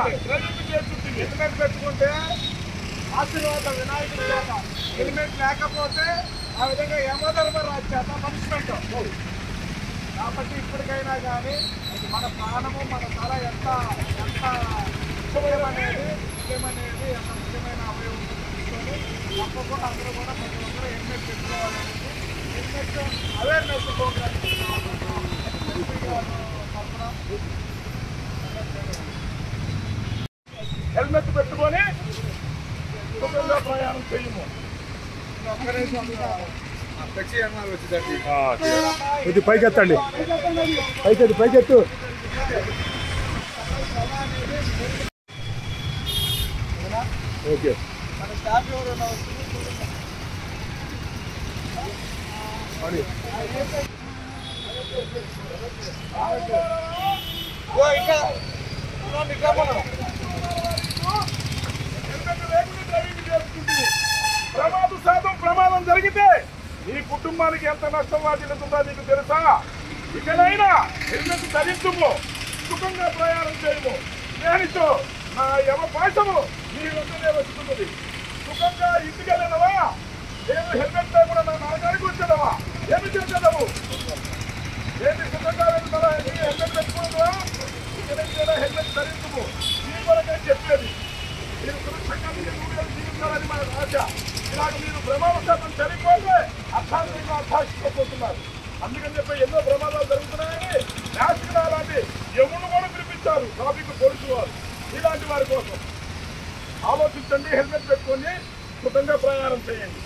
Helmet పెట్టుకుంటే ఆశీర్వాద వినాయకుడి చేత, హెల్మెట్ లేకపోతే ఆ విధంగా యమధర్మరాజు చేత పనిష్మెంట్. కాబట్టి ఇప్పటికైనా కానీ మన ప్రాణము మన తల ఎంత ఎంత ముఖ్యమనేది ఎంత ముఖ్యమైన అవయవం తీసుకొని తప్పకుండా అందరూ కూడా ప్రతి ఒక్కరు హెల్మెట్ పెట్టుకోవాలనేది హెల్మెట్ అవేర్నెస్ ప్రోగ్రామ్ హెల్మెట్ పెట్టుకొని కుటుంబంలో ప్రయాణం చేయము. ఇది పైకెత్తండి, పైకెత్తు. ఓకే, మన స్టాఫ్ ఎవరైనా వస్తుంది ప్రమాద శాతం ప్రమాదం జరిగితే నీ కుటుంబానికి ఎంత నష్టం వాటిల్లుతుందో నీకు తెలుసా? ఇకనైనా హెల్మెట్ ధరించుము, సుఖంగా ప్రయాణం చేయము. స్నేహితు నా యమ పాశము నీ వద్దనే వస్తున్నది. సుఖంగా ఇంటికి వెళ్ళదవా? నేను హెల్మెట్ లేకుండా నా నరకానికి వచ్చేదవా? ఏమి చేసేదవు? ఏంటి సుఖంగా వెళ్తారా? హెల్మెట్ పెట్టుకుంటావా? ఇకనైనా హెల్మెట్ ధరించుము. నీ వరకే చెప్పేది. మీరు సురక్షంగా జీవించాలని మన ఆశ. ఇలాగ మీరు ప్రమాదశాతం చనిపోతే అర్థాంతంగా అర్థాక్షిపోతున్నారు. అందుకని చెప్పి ఎన్నో ప్రమాదాలు జరుగుతున్నాయని నేషనల్ అలాంటి ఎవరు కూడా పిలిపించారు ట్రాఫిక్ పోలీసు వారు. ఇలాంటి వారి కోసం ఆలోచించండి, హెల్మెట్ పెట్టుకొని సుఖంగా ప్రయాణం చేయండి.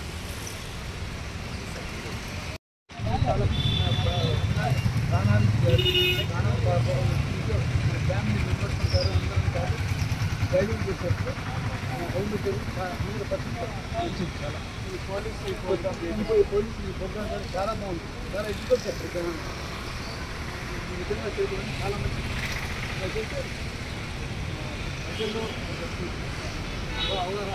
డ్రైవింగ్ చేసేప్పుడు పోలీసు ప్రోగ్రామ్ చాలా బాగుంది, చాలా ఎడ్యుకేట్ చెప్పారు. ఈ విధంగా చేయడం చాలా మంచిది. ప్రజల్లో అవగాహన